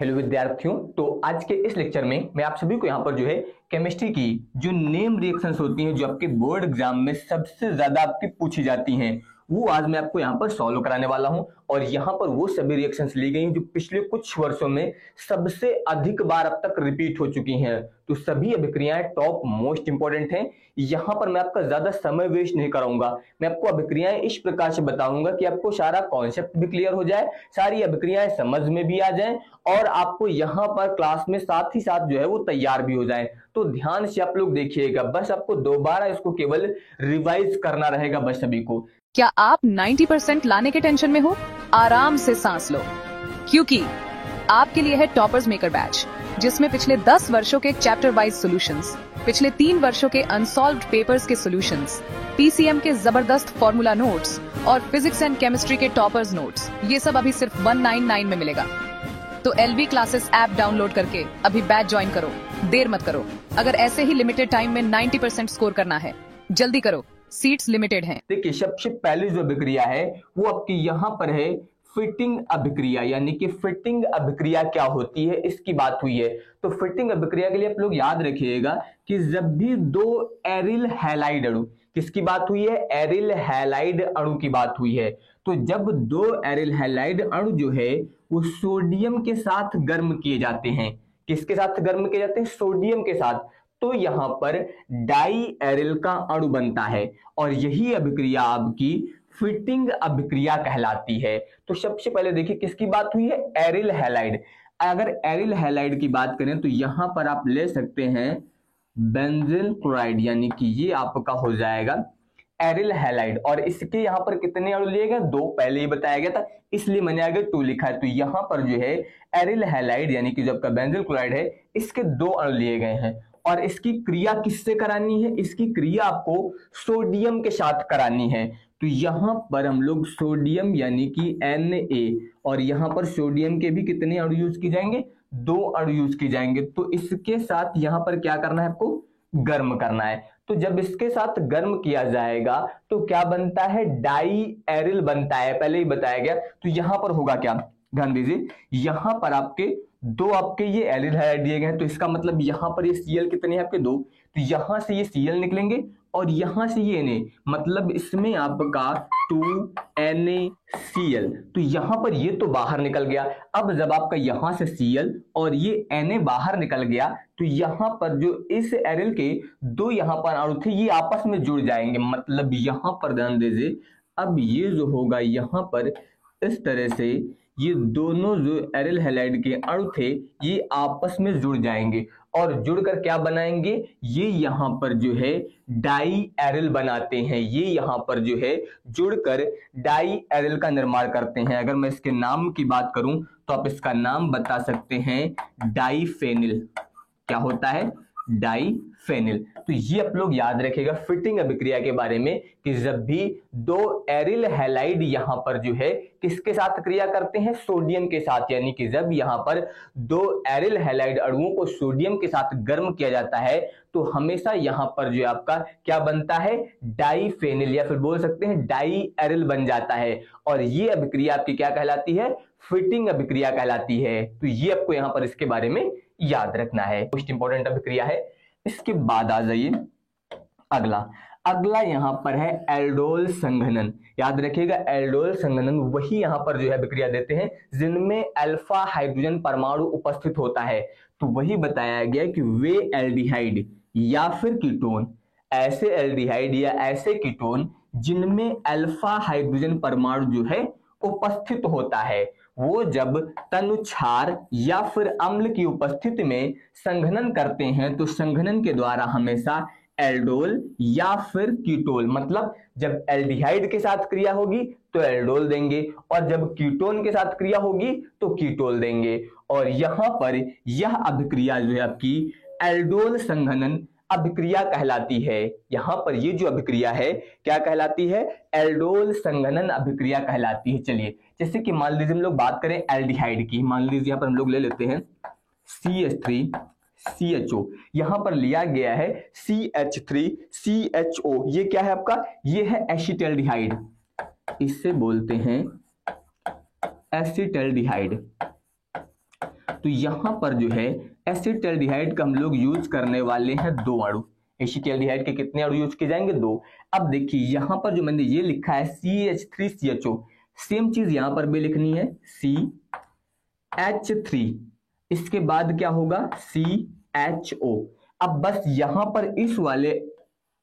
Hello विद्यार्थियों। तो आज के इस लेक्चर में मैं आप सभी को यहाँ पर जो है केमिस्ट्री की जो नेम रिएक्शंस होती हैं, जो आपके बोर्ड एग्जाम में सबसे ज्यादा आपकी पूछी जाती हैं, वो आज मैं आपको यहाँ पर सॉल्व कराने वाला हूँ। और यहाँ पर वो सभी रिएक्शंस ली गई हैं जो पिछले कुछ वर्षों में सबसे अधिक बार अब तक रिपीट हो चुकी हैं। तो सभी अभिक्रियाएं टॉप मोस्ट इंपॉर्टेंट हैं। यहाँ पर मैं आपका ज्यादा समय वेस्ट नहीं कराऊंगा। मैं आपको अभिक्रियाएं इस प्रकार से बताऊंगा कि आपको सारा कॉन्सेप्ट भी क्लियर हो जाए, सारी अभिक्रियाएं समझ में भी आ जाए और आपको यहाँ पर क्लास में साथ ही साथ जो है वो तैयार भी हो जाए। तो ध्यान से आप लोग देखिएगा, बस आपको दोबारा इसको केवल रिवाइज करना रहेगा बस सभी को। क्या आप 90% लाने के टेंशन में हो? आराम से सांस लो, क्योंकि आपके लिए है टॉपर्स मेकर बैच, जिसमें पिछले 10 वर्षों के चैप्टर वाइज सॉल्यूशंस, पिछले 3 वर्षों के अनसॉल्व्ड पेपर्स के सॉल्यूशंस, पीसीएम के जबरदस्त फॉर्मूला नोट्स और फिजिक्स एंड केमिस्ट्री के टॉपर्स नोट्स, ये सब अभी सिर्फ 199 में मिलेगा। तो एलवी क्लासेस ऐप डाउनलोड करके अभी बैच ज्वाइन करो, देर मत करो। अगर ऐसे ही लिमिटेड टाइम में 90% स्कोर करना है, जल्दी करो, सीट्स लिमिटेड हैं। देखिए, सबसे पहली जो अभिक्रिया है वो आपकी यहाँ पर है फिटिंग अभिक्रिया, यानी कि फिटिंग अभिक्रिया क्या होती है इसकी बात हुई है। तो फिटिंग अभिक्रिया के लिए आप लोग याद रखिएगा कि जब भी दो एरिल हैलाइड अणु, किसकी बात हुई है? एरिल हैलाइड अणु की बात हुई है। तो जब दो एरिल हैलाइड अणु जो है वो सोडियम के साथ गर्म किए जाते हैं, किसके साथ गर्म किए जाते हैं? सोडियम के साथ। तो यहां पर डाई एरिल का अणु बनता है और यही अभिक्रिया आपकी फिटिंग अभिक्रिया कहलाती है। तो सबसे पहले देखिए किसकी बात हुई है? Aryl halide. अगर एरिल हैलाइड की बात करें तो यहां पर आप ले सकते हैं बेंजील क्लोराइड, यानी कि ये आपका हो जाएगा एरिल हैलाइड। और इसके यहाँ पर कितने अणु लिए गए? 2, पहले ही बताया गया था, इसलिए मैंने आगे 2 लिखा है। तो यहाँ पर जो है एरिल हैलाइड यानी कि जो आपका बेंजील क्लोराइड है, इसके 2 अणु लिए गए हैं। और इसकी क्रिया किससे करानी है? इसकी क्रिया आपको सोडियम के साथ करानी है। तो यहाँ पर हम लोग सोडियम यानी कि Na, और यहाँ पर सोडियम के भी कितने अणु यूज की जाएंगे? 2 अणु यूज की जाएंगे। तो इसके साथ यहाँ पर क्या करना है? आपको गर्म करना है। तो जब इसके साथ गर्म किया जाएगा तो क्या बनता है? डाई एरिल बनता है, पहले ही बताया गया। तो यहां पर होगा क्या? ध्यान दीजिए, यहां पर आपके 2 आपके ये एरिल हैलाइड दिए गए हैं, तो इसका मतलब यहां पर ये Cl कितने हैं? आपके 2। तो यहां से ये Cl निकलेंगे और यहां से ये Na, मतलब इसमें आपका 2NaCl। तो यहां पर ये तो बाहर निकल गया। अब जब आपका यहां से Cl और ये Na बाहर निकल गया तो यहां पर जो इस एरिल के 2 यहां पर अणु थे ये आपस में जुड़ जाएंगे। मतलब यहां पर ध्यान दीजिए, अब ये जो होगा यहां पर इस तरह से ये दोनों जो एरिल हैलाइड के अणु थे ये आपस में जुड़ जाएंगे और जुड़कर क्या बनाएंगे? ये यहाँ पर जो है डाई एरिल बनाते हैं। ये यहाँ पर जो है जुड़कर डाई एरिल का निर्माण करते हैं। अगर मैं इसके नाम की बात करूं तो आप इसका नाम बता सकते हैं डाईफेनिल। क्या होता है? डाईफेनिल। तो ये आप लोग याद रखिएगा फिटिंग अभिक्रिया के बारे में कि जब भी 2 एरिल हैलाइड यहां पर जो है किसके साथ क्रिया करते हैं? सोडियम के साथ। यानी कि जब यहां पर 2 एरिल हैलाइड अणुओं को सोडियम के साथ गर्म किया जाता है तो हमेशा यहां पर जो आपका क्या बनता है? डाईफेनिल, या फिर बोल सकते हैं डाई एरिल बन जाता है। और ये अभिक्रिया आपकी क्या कहलाती है? फिटिंग अभिक्रिया कहलाती है। तो ये आपको यहां पर इसके बारे में याद रखना है, मोस्ट इंपॉर्टेंट अभिक्रिया है। इसके बाद आ जाइए अगला यहां पर है एल्डोल संघनन। याद रखिएगा, एल्डोल संघनन वही यहां पर जो है अभिक्रिया देते हैं जिनमें अल्फा हाइड्रोजन परमाणु उपस्थित होता है। तो वही बताया गया कि वे एल्डिहाइड या फिर कीटोन, ऐसे एल्डिहाइड या ऐसे कीटोन जिनमें अल्फा हाइड्रोजन परमाणु जो है उपस्थित होता है, वो जब तनुक्षार या फिर अम्ल की उपस्थिति में संघनन करते हैं तो संघनन के द्वारा हमेशा एल्डोल या फिर कीटोल, मतलब जब एल्डिहाइड के साथ क्रिया होगी तो एल्डोल देंगे और जब कीटोन के साथ क्रिया होगी तो कीटोल देंगे। और यहां पर यह अभिक्रिया जो है आपकी एल्डोल संघनन अभिक्रिया कहलाती है। यहां पर ये जो अभिक्रिया है क्या कहलाती है? एल्डोल संघनन अभिक्रिया कहलाती है। चलिए, जैसे कि मान लीजिए हम लोग बात करें एल्डिहाइड की, मान लीजिए यहां पर हम लोग ले लेते हैं CH3CHO, यहां पर लिया गया है CH3CHO। ये क्या है आपका? ये है एसिटल्डिहाइड, इससे बोलते हैं एसिटल्डिहाइड। तो यहाँ पर जो है एसिटाल्डिहाइड का हम लोग यूज करने वाले हैं 2 अणु। एसिटाल्डिहाइड के कितने अणु यूज किए जाएंगे? 2। अब देखिए यहाँ पर जो मैंने ये लिखा है CH3CHO, सेम चीज यहाँ पर भी लिखनी है CH3, इसके बाद क्या होगा CHO। अब बस यहाँ पर इस वाले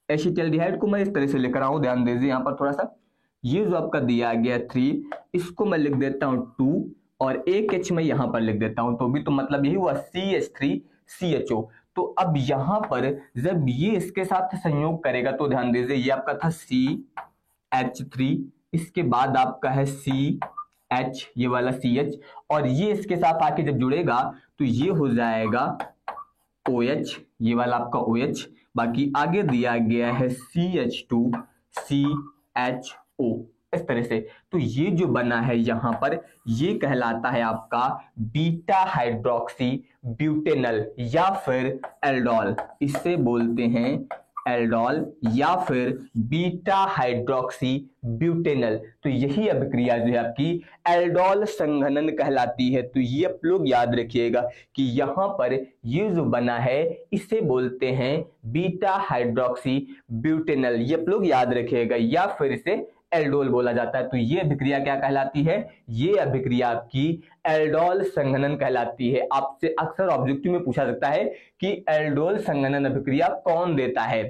एसिटाल्डिहाइड को मैं इस तरह से लेकर आऊं, ध्यान दीजिए यहाँ पर थोड़ा सा, ये जो आपका दिया गया 3, इसको मैं लिख देता हूं 2 और एक H मैं यहाँ पर लिख देता हूं, तो भी तो मतलब यही हुआ CH3CHO। तो अब यहाँ पर जब ये इसके साथ संयोग करेगा तो ध्यान दीजिए ये आपका था CH3, इसके बाद आपका है CH, ये वाला CH, और ये इसके साथ आके जब जुड़ेगा तो ये हो जाएगा OH, ये वाला आपका OH। बाकी आगे दिया गया है CH2CHO, इस तरह से। तो ये जो बना है यहाँ पर, ये कहलाता है आपका बीटा हाइड्रोक्सी ब्यूटेनल या फिर एल्डोल। इसे बोलते हैं एल्डोल या फिर बीटा हाइड्रोक्सी ब्यूटेनल। तो यही अभिक्रिया जो है आपकी एल्डोल संघनन कहलाती है। तो ये आप लोग याद रखिएगा कि यहाँ पर ये जो बना है इसे बोलते हैं बीटा हाइड्रोक्सी ब्यूटेनल, ये आप लोग याद रखिएगा, या फिर इसे एल्डोल बोला जाता है। तो ये अभिक्रिया क्या कहलाती है? ये अभिक्रिया आपकी एल्डोल संघनन कहलाती है। आपसे अक्सर ऑब्जेक्टिव में पूछा सकता है कि एल्डोल संघनन अभिक्रिया कौन देता है?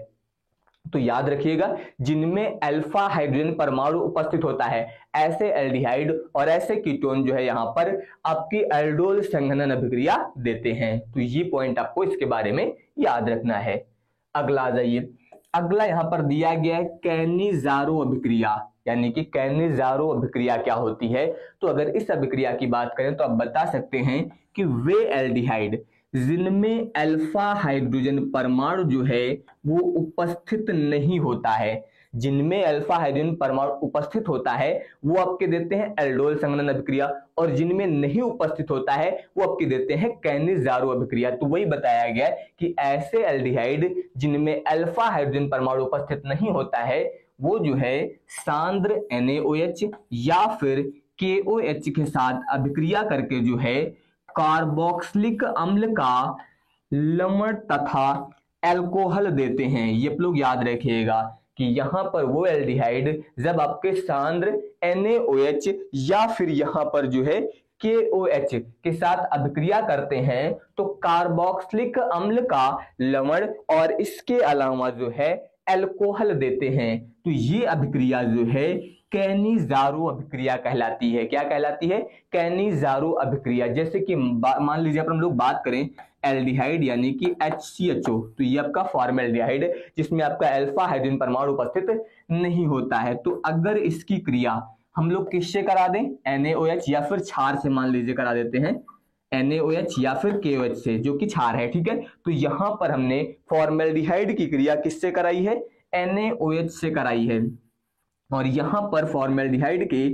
तो याद रखिएगा जिनमें अल्फा हाइड्रोजन परमाणु उपस्थित होता है, ऐसे एल्डिहाइड और ऐसे कीटोन जो है यहाँ पर आपकी एल्डोल संघनन अभिक्रिया देते हैं। तो ये पॉइंट आपको इसके बारे में याद रखना है। अगला आ जाइए, अगला यहाँ पर दिया गया है कैनिजारो अभिक्रिया, यानी कि कैनिजारो अभिक्रिया क्या होती है? तो अगर इस अभिक्रिया की बात करें तो आप बता सकते हैं कि वे एल्डिहाइड जिनमें अल्फा हाइड्रोजन परमाणु जो है वो उपस्थित नहीं होता है, जिनमें अल्फा हाइड्रोजन परमाणु उपस्थित होता है वो आपके देते हैं एल्डोल संघनन अभिक्रिया, और जिनमें नहीं उपस्थित होता है वो आपके देते हैं कैनिजारो अभिक्रिया। तो वही बताया गया कि ऐसे एल्डिहाइड जिनमें अल्फा हाइड्रोजन परमाणु उपस्थित नहीं होता है वो जो है सांद्र NaOH या फिर KOH के साथ अभिक्रिया करके जो है कार्बोक्सिलिक अम्ल का लवण तथा अल्कोहल देते हैं। ये आप लोग याद रखिएगा कि यहाँ पर वो एल्डिहाइड जब आपके सांद्र NaOH या फिर यहाँ पर जो है KOH के साथ अभिक्रिया करते हैं तो कार्बोक्सिलिक अम्ल का लवण और इसके अलावा जो है अल्कोहल देते हैं। तो ये अभिक्रिया जो है कैनिजारो अभिक्रिया कहलाती है। क्या कहलाती है? कैनिजारो अभिक्रिया। जैसे कि मान लीजिए अपन हम लोग बात करें एल्डिहाइड यानी कि HCHO, तो ये आपका फॉर्मल्डिहाइड जिसमें आपका अल्फा हाइड्रोजन परमाणु उपस्थित नहीं होता है। तो अगर इसकी क्रिया हम लोग किससे करा दें? NaOH या फिर क्षार से मान लीजिए करा देते हैं, NaOH या फिर KOH से, जो कि क्षार है, ठीक है। तो यहां पर हमने फॉर्मल्डिहाइड की क्रिया किससे कराई है? NaOH से कराई है, और यहां पर फॉर्मल्डिहाइड के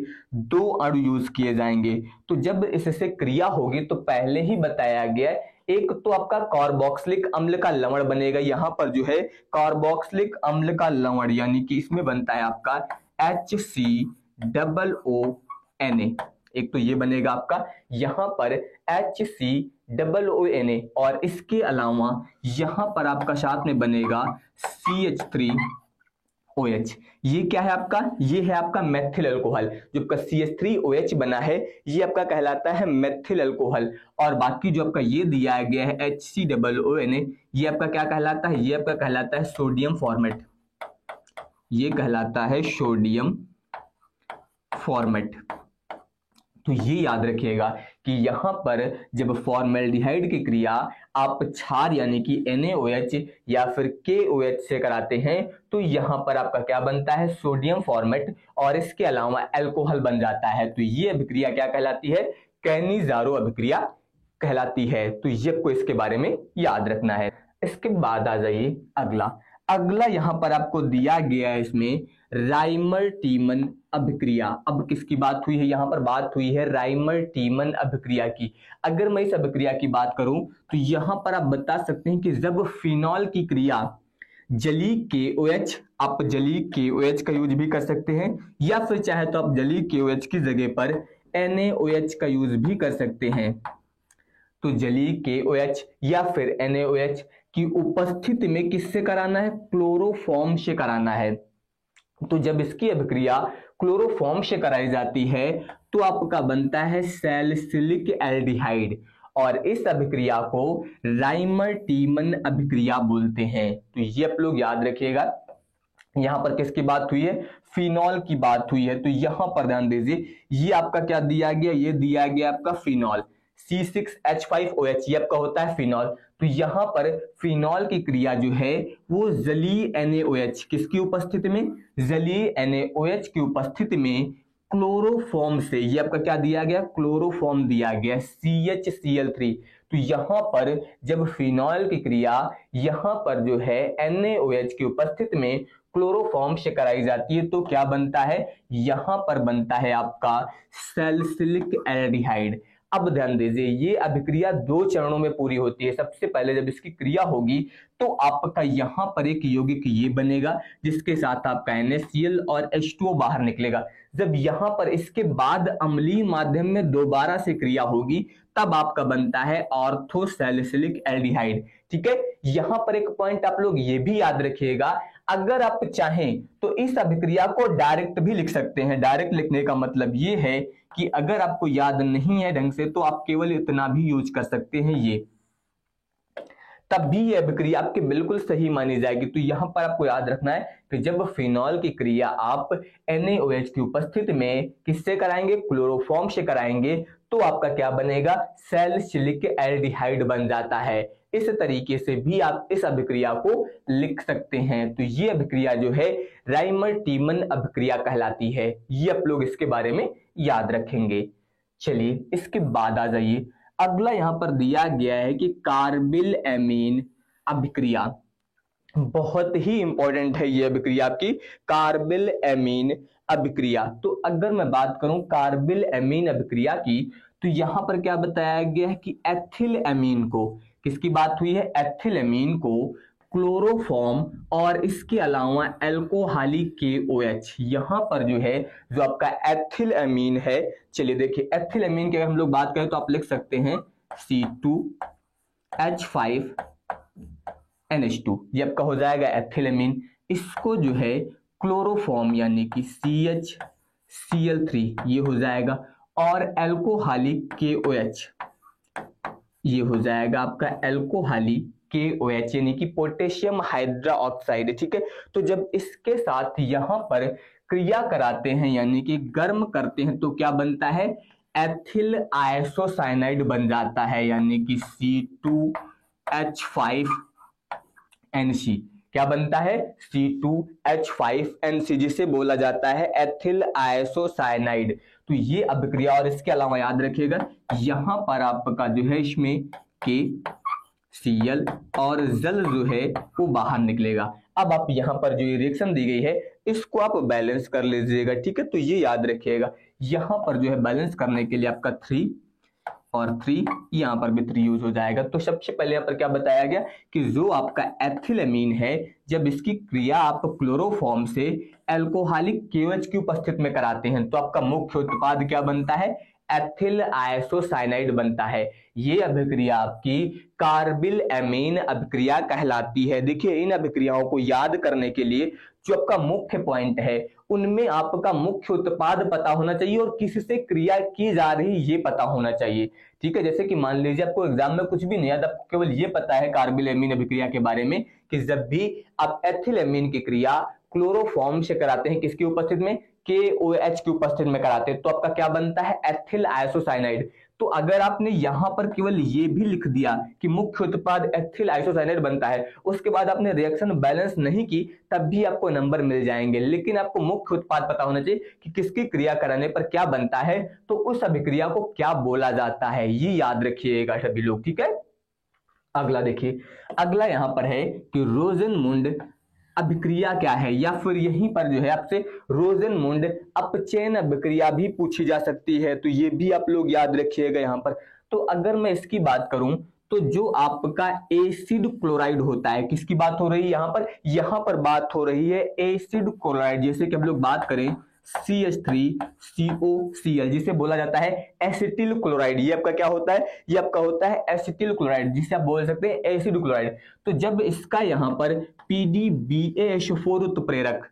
2 अणु यूज किए जाएंगे। तो जब इससे क्रिया होगी तो पहले ही बताया गया, एक तो आपका कार्बोक्सिलिक अम्ल का लवण बनेगा, यहां पर जो है कार्बोक्सिलिक अम्ल का लवण यानी कि इसमें बनता है आपका HCOONA, एक तो ये बनेगा आपका यहाँ पर HCOONA, और इसके अलावा यहाँ पर आपका साथ में बनेगा CH3OH। ये क्या है आपका? ये है आपका मेथिल अल्कोहल। जो आपका CH3OH बना है ये आपका कहलाता है मेथिल अल्कोहल, और बाकी जो आपका ये दिया गया है HCOONA ये आपका क्या कहलाता है? ये आपका कहलाता है सोडियम फॉर्मेट, ये कहलाता है सोडियम फॉर्मेट। तो ये याद रखिएगा कि यहाँ पर जब फॉर्मल्डिहाइड की क्रिया आप क्षार यानी कि NaOH या फिर KOH से कराते हैं तो यहाँ पर आपका क्या बनता है? सोडियम फॉर्मेट, और इसके अलावा अल्कोहल बन जाता है। तो ये अभिक्रिया क्या कहलाती है? कैनिजारो अभिक्रिया कहलाती है। तो ये आपको इसके बारे में याद रखना है। इसके बाद आ जाइए अगला यहाँ पर आपको दिया गया है इसमें राइमर-टीमन अभिक्रिया। अब किसकी बात हुई है? यहाँ पर बात हुई है राइमर-टीमन अभिक्रिया की। अगर मैं इस अभिक्रिया की बात करूं तो यहाँ पर आप बता सकते हैं कि जब फिनॉल की क्रिया जलीय KOH, आप जलीय KOH का यूज भी कर सकते हैं, या फिर चाहे तो आप जलीय KOH की जगह पर NaOH का यूज भी कर सकते हैं। तो जलीय KOH या फिर NaOH की उपस्थिति में किससे कराना है, क्लोरोफॉर्म से कराना है। तो जब इसकी अभिक्रिया क्लोरोफॉर्म से कराई जाती है तो आपका बनता है सैलिसिलिक एल्डिहाइड, और इस अभिक्रिया को राइमर टीमन अभिक्रिया बोलते हैं। तो ये आप लोग याद रखिएगा। यहां पर किसकी बात हुई है, फिनॉल की बात हुई है। तो यहां पर ध्यान दीजिए, ये आपका क्या दिया गया, ये दिया गया आपका फिनॉल C6H5OH, ये आपका होता है फिनॉल। तो यहां पर फिनॉल की क्रिया जो है वो जलीय NaOH किसकी उपस्थिति में, जलीय NaOH की उपस्थिति में क्लोरोफॉर्म से, ये आपका क्या दिया गया, क्लोरोफॉर्म दिया गया CHCl3। तो यहां पर जब फिनॉल की क्रिया यहां पर जो है NaOH की उपस्थिति में क्लोरोफॉर्म से कराई जाती है तो क्या बनता है, यहां पर बनता है आपका सैलिसिलिक एल्डिहाइड। अब ध्यान दीजिए, ये अभिक्रिया 2 चरणों में पूरी होती है। सबसे पहले जब इसकी क्रिया होगी तो आपका यहां पर एक यौगिक ये बनेगा जिसके साथ आपका NaCl और H2O बाहर निकलेगा। जब यहां पर इसके बाद अम्लीय माध्यम में दोबारा से क्रिया होगी तब आपका बनता है ऑर्थोसैलिसिलिक एल्डिहाइड। ठीक है, यहां पर एक पॉइंट आप लोग ये भी याद रखिएगा, अगर आप चाहें तो इस अभिक्रिया को डायरेक्ट भी लिख सकते हैं। डायरेक्ट लिखने का मतलब ये है कि अगर आपको याद नहीं है ढंग से तो आप केवल इतना भी यूज कर सकते हैं, ये तब भी ये अभिक्रिया आपकी बिल्कुल सही मानी जाएगी। तो यहां पर आपको याद रखना है कि जब फिनॉल की क्रिया आप NaOH की उपस्थिति में किससे कराएंगे, क्लोरोफॉर्म से कराएंगे, तो आपका क्या बनेगा, सैलिसिलिक एल्डिहाइड बन जाता है। इस तरीके से भी आप इस अभिक्रिया को लिख सकते हैं। तो ये अभिक्रिया जो है राइमर टीमन अभिक्रिया कहलाती है। ये आप लोग इसके बारे में याद रखेंगे। चलिए इसके बाद आ जाइए, अगला यहां पर दिया गया है कि कार्बिल एमीन अभिक्रिया। बहुत ही इंपॉर्टेंट है ये अभिक्रिया आपकी, कार्बिल एमीन अभिक्रिया। तो अगर मैं बात करूं कार्बिल एमीन अभिक्रिया की, तो यहां पर क्या बताया गया है कि एथिल एमीन को, किसकी बात हुई है, एथिल एमीन को क्लोरोफॉर्म और इसके अलावा एल्कोहलिक KOH, यहां पर जो है जो आपका एथिल एमीन है। चलिए देखिए, एथिल एमीन की अगर हम लोग बात करें तो आप लिख सकते हैं C2H5NH2, ये आपका हो जाएगा एथिल एमीन। इसको जो है क्लोरोफॉर्म यानी कि CHCl3 ये हो जाएगा, और एल्कोहलिक KOH ये हो जाएगा आपका एल्कोहलिक KOH यानी कि पोटेशियम हाइड्रा ऑक्साइड। ठीक है, तो जब इसके साथ यहां पर क्रिया कराते हैं यानी कि गर्म करते हैं तो क्या बनता है, एथिल आइसोसाइनाइड बन जाता है, यानी कि C2H5NC क्या बनता है, C2H5NC, जिसे बोला जाता है एथिल आइसोसाइनाइड। तो ये अभिक्रिया, और इसके अलावा याद रखिएगा यहां पर आपका जो है इसमें KCl और जल जो है वो बाहर निकलेगा। अब आप यहां पर जो रिएक्शन दी गई है इसको आप बैलेंस कर लीजिएगा। ठीक है, तो ये याद रखिएगा, यहां पर जो है बैलेंस करने के लिए आपका 3 और 3, यहां पर भी 3 यूज हो जाएगा। तो सबसे पहले यहाँ पर क्या बताया गया कि जो आपका एथिल एमीन है, जब इसकी क्रिया आप क्लोरोफॉर्म से एल्कोहलिक KOH की उपस्थिति में कराते हैं तो आपका मुख्य उत्पाद क्या बनता है, एथिल आइसोसाइनाइड बनता है। ये अभिक्रिया आपकी कार्बिल एमीन अभिक्रिया कहलाती है। देखिए, इन अभिक्रियाओं को याद करने के लिए जो आपका मुख्य पॉइंट है उनमें आपका मुख्य उत्पाद पता होना चाहिए और किससे क्रिया की जा रही ये पता होना चाहिए। ठीक है, जैसे कि मान लीजिए आपको एग्जाम में कुछ भी नहीं याद, आपको केवल ये पता है कार्बिल एमीन अभिक्रिया के बारे में कि जब भी आप एथिल एमीन की क्रिया क्लोरोफॉर्म से कराते हैं, किसकी उपस्थिति में, KOH की उपस्थिति में कराते हैं, तो आपका क्या बनता है, एथिल आइसोसाइनाइड। तो अगर आपने यहां पर केवल ये भी लिख दिया कि मुख्य उत्पाद एथिल आइसोसाइनाइड बनता है, उसके बाद आपने रिएक्शन बैलेंस नहीं की, तब भी आपको नंबर मिल जाएंगे। लेकिन आपको मुख्य उत्पाद पता होना चाहिए कि किसकी क्रिया कराने पर क्या बनता है, तो उस अभिक्रिया को क्या बोला जाता है, ये याद रखिएगा सभी लोग। ठीक है, अगला देखिए, अगला यहां पर है कि रोजेनमुंड अभिक्रिया क्या है, या फिर यहीं पर जो है आपसे रोजेनमुंड अपचयन अभिक्रिया भी पूछी जा सकती है। तो ये भी आप लोग याद रखिएगा यहां पर। तो अगर मैं इसकी बात करूं तो जो आपका एसिड क्लोराइड होता है, किसकी बात हो रही है यहां पर बात हो रही है एसिड क्लोराइड। जैसे कि हम लोग बात करें CH3COCl, जिसे बोला जाता है एसिटिल क्लोराइड। ये आपका क्या होता है, ये आपका होता है एसिटिल क्लोराइड, जिसे आप बोल सकते हैं एसिड क्लोराइड। तो जब इसका यहाँ पर PDBAH4 उत्प्रेरक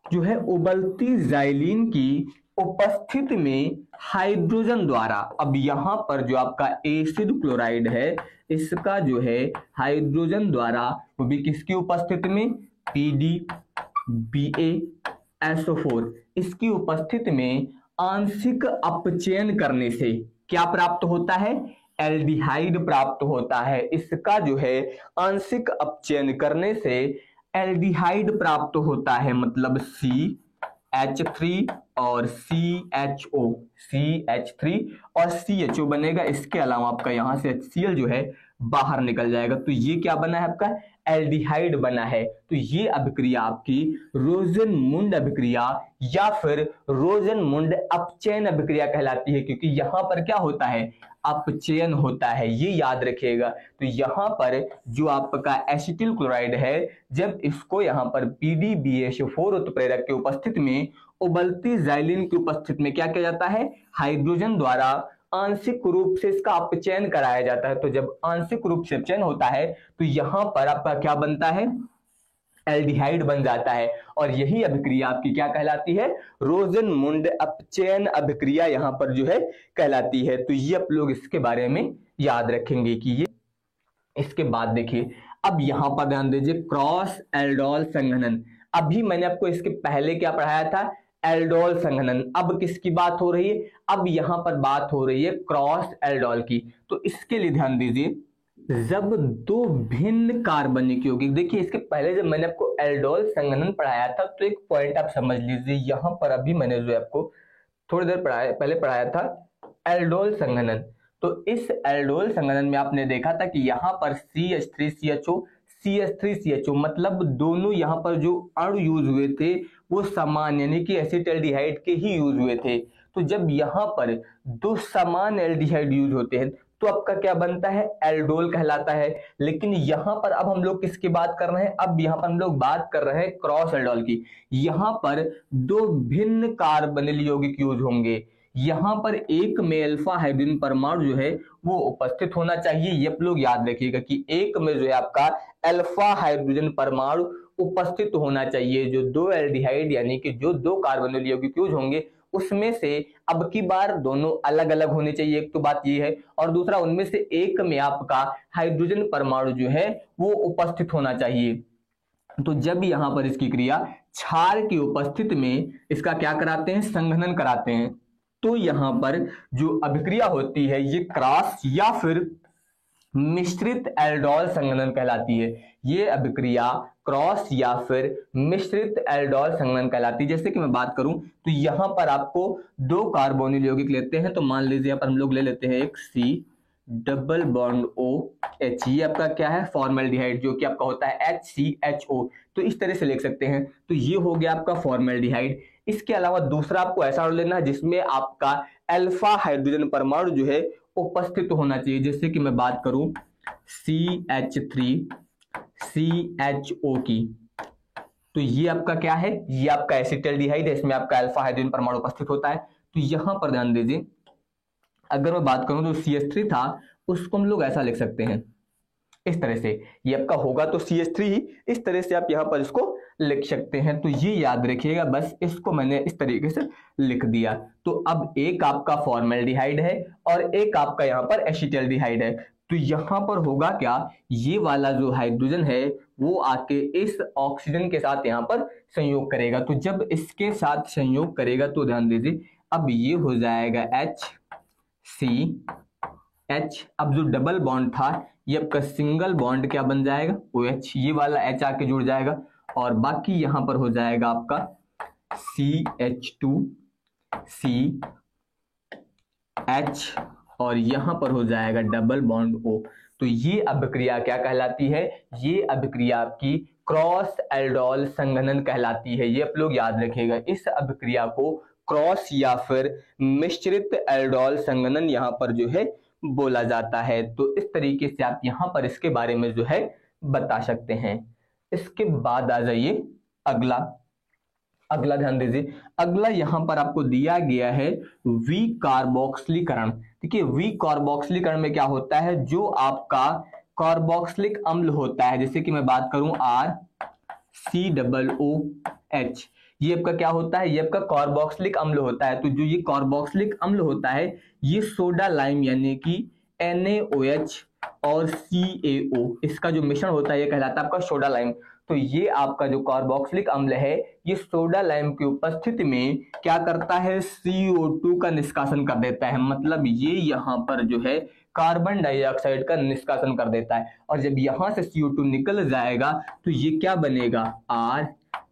जो है उबलती ज़ाइलीन की उपस्थिति में हाइड्रोजन द्वारा, अब यहाँ पर जो आपका एसिड क्लोराइड है इसका जो है हाइड्रोजन द्वारा, वो भी किसकी उपस्थिति में, PDBASO4, इसकी उपस्थिति में आंशिक अपचयन करने से क्या प्राप्त होता है, एल्डिहाइड प्राप्त होता है। इसका जो है आंशिक अपचयन करने से एल्डिहाइड प्राप्त होता है, मतलब CH3 और CH3 और CHO बनेगा। इसके अलावा आपका यहाँ से HCl जो है बाहर निकल जाएगा। तो ये क्या बना है, आपका एल्डिहाइड बना है। तो ये अभिक्रिया आपकी रोजेनमुंड अभिक्रिया या फिर रोजेनमुंड अपचयन अभिक्रिया कहलाती है, क्योंकि यहाँ पर क्या होता है, अपचयन होता है, ये याद रखिएगा। तो यहाँ पर जो आपका एसिटिल क्लोराइड है, जब इसको यहाँ पर PDBAH4 उत्प्रेरक की उपस्थिति में उबलती ज़ाइलीन की उपस्थिति में क्या किया जाता है, हाइड्रोजन द्वारा आंशिक रूप से इसका अपचयन कराया जाता है। तो जब आंशिक रूप से अपचयन होता है तो यहाँ पर आपका क्या बनता है, एल्डिहाइड बन जाता है। और यही अभिक्रिया आपकी क्या कहलाती है, रोजेनमुंड अपचयन अभिक्रिया यहाँ पर जो है कहलाती है। तो ये आप लोग इसके बारे में याद रखेंगे कि ये। इसके बाद देखिए, अब यहाँ पर ध्यान दीजिए, क्रॉस एल्डोल संघनन। अभी मैंने आपको इसके पहले क्या पढ़ाया था, एल्डोल संघनन। अब किसकी बात हो रही है, अब यहाँ पर बात हो रही है क्रॉस एल्डोल की। तो इसके लिए ध्यान दीजिए, जब दो भिन्न कार्बनिक यौगिक, देखिए इसके पहले जब मैंने आपको एल्डोल संघनन पढ़ाया था तो एक पॉइंट आप समझ लीजिए, यहाँ पर अभी मैंने जो आपको थोड़ी देर पहले पढ़ाया था एल्डोल संघनन। तो इस एल्डोल संघनन में आपने देखा था कि यहाँ पर CH3CHO मतलब दोनों यहाँ पर जो अणु यूज हुए थे वो समान, यानी कि एसिटाल्डिहाइड के ही यूज हुए थे। तो जब यहाँ पर दो समान एल्डिहाइड यूज होते हैं तो आपका क्या बनता है, एल्डोल कहलाता है। लेकिन यहाँ पर अब हम लोग किसकी बात कर रहे हैं, अब यहाँ पर हम लोग बात कर रहे हैं क्रॉस एल्डोल की। यहाँ पर दो भिन्न कार्बनिल यौगिक यूज होंगे। यहाँ पर एक में अल्फा हाइड्रोजन परमाणु जो है वो उपस्थित होना चाहिए। ये आप लोग याद रखिएगा कि एक में जो है आपका अल्फा हाइड्रोजन परमाणु उपस्थित होना चाहिए। जो दो एल्डिहाइड यानी कि जो दो कार्बोनिल यौगिक यूज होंगे उसमें से अब की बार दोनों अलग अलग होने चाहिए, एक तो बात ये है। और दूसरा, उनमें से एक में आपका हाइड्रोजन परमाणु जो है वो उपस्थित होना चाहिए। तो जब यहाँ पर इसकी क्रिया क्षार की उपस्थिति में इसका क्या कराते हैं, संघनन कराते हैं, तो यहाँ पर जो अभिक्रिया होती है ये क्रॉस या फिर मिश्रित एल्डोल संघनन कहलाती है। ये अभिक्रिया क्रॉस या फिर मिश्रित एल्डोल संघनन कहलाती है। जैसे कि मैं बात करूं तो यहाँ पर आपको दो कार्बोनिल यौगिक लेते हैं, तो मान लीजिए यहाँ पर हम लोग ले लेते हैं एक C डबल बॉन्ड OH, ये आपका क्या है, फॉर्मेल्डिहाइड, जो कि आपका होता है HCHO। तो इस तरह से लिख सकते हैं। तो ये हो गया आपका फॉर्मेल्डिहाइड। इसके अलावा दूसरा आपको ऐसा लेना है जिसमें आपका अल्फा हाइड्रोजन परमाणु जो है उपस्थित होना चाहिए। जैसे कि मैं बात करूं CH3CHO की, तो ये आपका क्या है, ये आपका एसिटाल्डिहाइड है, इसमें आपका अल्फा हाइड्रोजन परमाणु उपस्थित होता है। तो यहां पर ध्यान दीजिए, अगर मैं बात करूं तो CH3 था उसको हम लोग ऐसा लिख सकते हैं इस तरह से, ये आपका होगा तो CH3 ही, इस तरह से आप यहाँ पर इसको लिख सकते हैं। तो ये याद रखिएगा, बस इसको मैंने इस तरीके से लिख दिया। तो अब एक आपका फॉर्मेल्डिहाइड है और एक आपका यहाँ पर एसिटाल्डिहाइड है। तो यहाँ पर होगा क्या, ये वाला जो हाइड्रोजन है वो आके इस ऑक्सीजन के साथ यहाँ पर संयोग करेगा। तो जब इसके साथ संयोग करेगा तो ध्यान दीजिए, अब ये हो जाएगा HCH। अब जो डबल बॉन्ड था ये आपका सिंगल बॉन्ड क्या बन जाएगा, OH, ये वाला H आके जुड़ जाएगा और बाकी यहां पर हो जाएगा आपका CH2CH और यहां पर हो जाएगा डबल बॉन्ड O। तो ये अभिक्रिया क्या कहलाती है, ये अभिक्रिया आपकी क्रॉस एल्डोल संघनन कहलाती है। ये आप लोग याद रखिएगा, इस अभिक्रिया को क्रॉस या फिर मिश्रित एल्डोल संघनन यहाँ पर जो है बोला जाता है। तो इस तरीके से आप यहाँ पर इसके बारे में जो है बता सकते हैं। इसके बाद आ जाइए अगला, अगला ध्यान दीजिए, अगला यहां पर आपको दिया गया है विकार्बोक्सिलीकरण। देखिए विकार्बोक्सिलीकरण में क्या होता है, जो आपका कार्बोक्सिलिक अम्ल होता है, जैसे कि मैं बात करूं RCOOH, ये आपका क्या होता है, ये आपका कार्बोक्सिलिक अम्ल होता है। तो जो ये कार्बोक्सिलिक अम्ल होता है ये सोडा लाइम यानी कि NaOH और CaO इसका जो मिश्रण होता है ये कहलाता है आपका सोडा लाइम। तो ये आपका जो कार्बोक्सिलिक अम्ल है ये सोडा लाइम की उपस्थिति में क्या करता है, CO2 का निष्कासन कर देता है। मतलब ये यहाँ पर जो है कार्बन डाइऑक्साइड का निष्कासन कर देता है, और जब यहां से CO2 निकल जाएगा तो ये क्या बनेगा,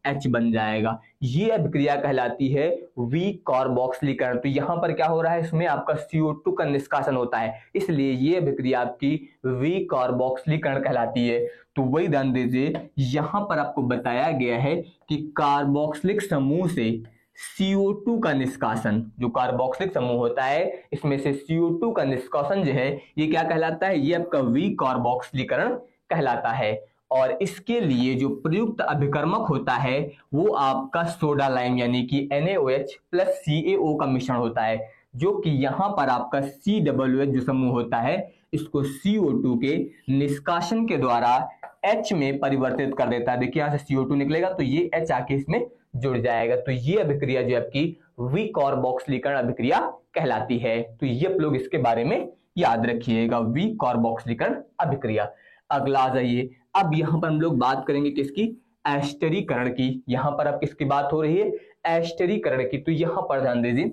RH बन जाएगा। ये अभिक्रिया कहलाती है विकार्बोक्सिलीकरण। तो यहां पर क्या हो रहा है, इसमें आपका CO2 का निष्कासन होता है, इसलिए ये अभिक्रिया आपकी विकार्बोक्सिलीकरण कहलाती है। तो वही ध्यान दीजिए, यहां पर आपको बताया गया है कि कार्बोक्सिलिक समूह से CO2 का निष्कासन, जो कार्बोक्सिलिक समूह होता है इसमें से CO2 का निष्कासन जो है ये क्या कहलाता है, ये आपका विकार्बोक्सिलीकरण कहलाता है। और इसके लिए जो प्रयुक्त अभिकर्मक होता है वो आपका सोडा लाइम यानी कि NaOH प्लस CaO का मिश्रण होता है, जो कि यहाँ पर आपका COOH जो समूह होता है इसको CO2 के निष्कासन के द्वारा H में परिवर्तित कर देता है। देखिए यहाँ से CO2 निकलेगा तो ये H आके इसमें जुड़ जाएगा। तो ये अभिक्रिया जो आपकी विकार्बोक्सिलीकरण अभिक्रिया कहलाती है। तो ये आप लोग इसके बारे में याद रखिएगा, विकार्बोक्सिलीकरण अभिक्रिया। अगला आ जाइए, अब यहाँ पर हम लोग बात करेंगे किसकी, एस्टरीकरण की। यहाँ पर अब किसकी बात हो रही है, एस्टरीकरण की। तो यहाँ पर ध्यान दीजिए,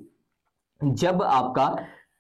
जब आपका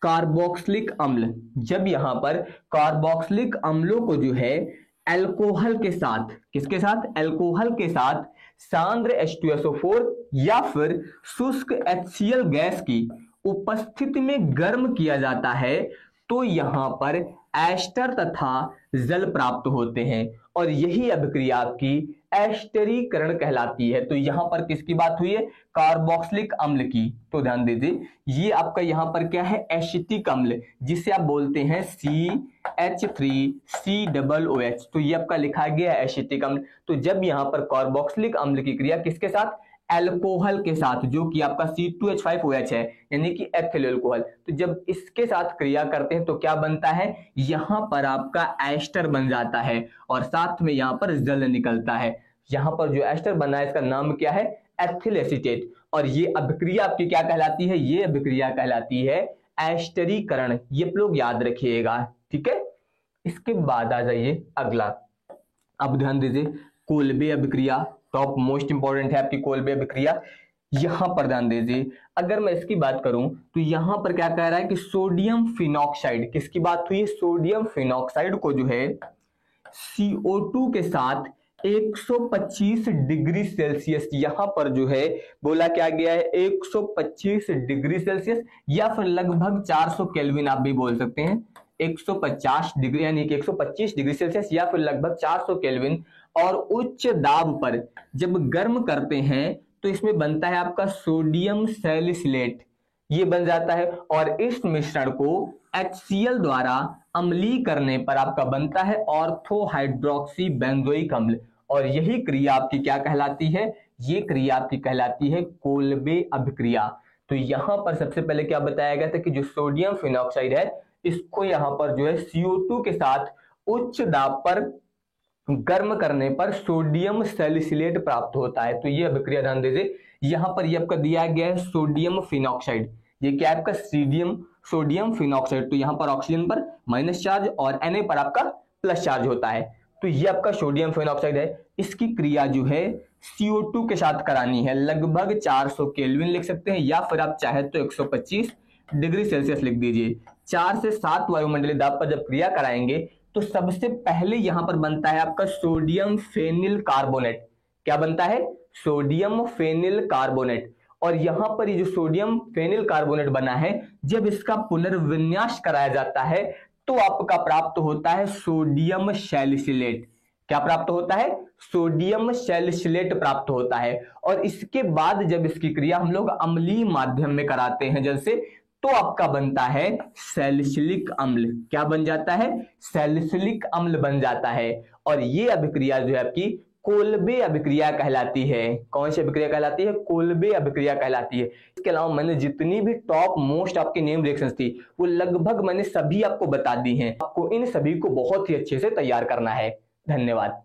कार्बोक्सिलिक अम्ल, जब यहाँ पर कार्बोक्सिलिक अम्लों को जो है अल्कोहल के साथ, किसके साथ, अल्कोहल के साथ सांद्र H2SO4 या फिर शुष्क HCl गैस की उपस्थिति में गर्म किया जाता है तो यहाँ पर एस्टर तथा जल प्राप्त होते हैं, और यही अभिक्रिया आपकी एस्टरीकरण कहलाती है। तो यहाँ पर किसकी बात हुई है, कार्बोक्सिलिक अम्ल की। तो ध्यान दीजिए, ये आपका यहाँ पर क्या है, एसिटिक अम्ल, जिसे आप बोलते हैं CH3COOH। तो ये आपका लिखा गया है एसिटिक अम्ल। तो जब यहाँ पर कार्बोक्सिलिक अम्ल की क्रिया किसके साथ, अल्कोहल के साथ, जो कि आपका C2H5OH है यानी कि एथिल अल्कोहल, तो जब इसके साथ क्रिया करते हैं तो क्या बनता है, यहां पर आपका एस्टर बन जाता है और साथ में यहां पर जल निकलता है। यहां पर जो एस्टर बना है इसका नाम क्या है, एथिल एसीटेट। और ये अभिक्रिया आपकी क्या कहलाती है, ये अभिक्रिया कहलाती है एस्टरीकरण। ये आप लोग याद रखिएगा, ठीक है। इसके बाद आ जाइए अगला, अब ध्यान दीजिए कोल्बे अभिक्रिया, टॉप मोस्ट इंपॉर्टेंट है आपकी कोल्बे अभिक्रिया। यहां पर ध्यान दीजिए, अगर मैं इसकी बात करूं तो यहां पर क्या कह रहा है कि सोडियम फिनॉक्साइड, किसकी बात हुई है, सोडियम फिनॉक्साइड को जो है CO2 के साथ 125 डिग्री सेल्सियस, यहां पर जो है बोला क्या गया है 125 डिग्री सेल्सियस या फिर लगभग 400 केल्विन आप भी बोल सकते हैं, 150 डिग्री यानी कि 125 डिग्री सेल्सियस या फिर लगभग 400 केल्विन, और उच्च दाब पर जब गर्म करते हैं तो इसमें बनता है आपका सोडियम सैलिसिलेट, ये बन जाता है। और इस मिश्रण को HCl द्वारा अम्लीय करने पर आपका बनता है ऑर्थो हाइड्रोक्सी बेंजोइक अम्ल, और यही क्रिया आपकी क्या कहलाती है, ये क्रिया आपकी कहलाती है कोल्बे अभिक्रिया। तो यहां पर सबसे पहले क्या बताया गया था कि जो सोडियम फिनॉक्साइड है इसको यहां पर जो है CO2 के साथ उच्च दाब पर गर्म करने पर सोडियम सैलिसिलेट प्राप्त होता है। तो ये अभिक्रिया ध्यान दीजिए, यहां पर ये आपका दिया गया है सोडियम फिनॉक्साइड, ये क्या आपका सोडियम फिनॉक्साइड। तो यहां पर ऑक्सीजन पर माइनस चार्ज और Na पर आपका प्लस चार्ज होता है। तो ये आपका सोडियम फिनॉक्साइड है, इसकी क्रिया जो है CO2 के साथ करानी है, लगभग 400 केल्विन लिख सकते हैं या फिर आप चाहे तो 125 डिग्री सेल्सियस लिख दीजिए। 4 से 7 वायुमंडलीय दाब पर जब क्रिया कराएंगे तो सबसे पहले यहां पर बनता है आपका सोडियम फेनिल कार्बोनेट। क्या बनता है, सोडियम फेनिल कार्बोनेट। और यहां पर ये जो सोडियम फेनिल कार्बोनेट बना है, जब इसका पुनर्विन्यास कराया जाता है तो आपका प्राप्त होता है सोडियम सैलिसिलेट। क्या प्राप्त होता है, सोडियम सैलिसिलेट प्राप्त होता है। और इसके बाद जब इसकी क्रिया हम लोग अम्लीय माध्यम में कराते हैं जल से, तो आपका बनता है सैलिसिलिक अम्ल। क्या बन जाता है, सैलिसिलिक अम्ल बन जाता है। और ये अभिक्रिया जो है आपकी कोल्बे अभिक्रिया कहलाती है। कौन सी अभिक्रिया कहलाती है? कोल्बे अभिक्रिया कहलाती है। इसके अलावा मैंने जितनी भी टॉप मोस्ट आपकी नेम रिएक्शंस थी वो लगभग मैंने सभी आपको बता दी हैं। आपको इन सभी को बहुत ही अच्छे से तैयार करना है। धन्यवाद।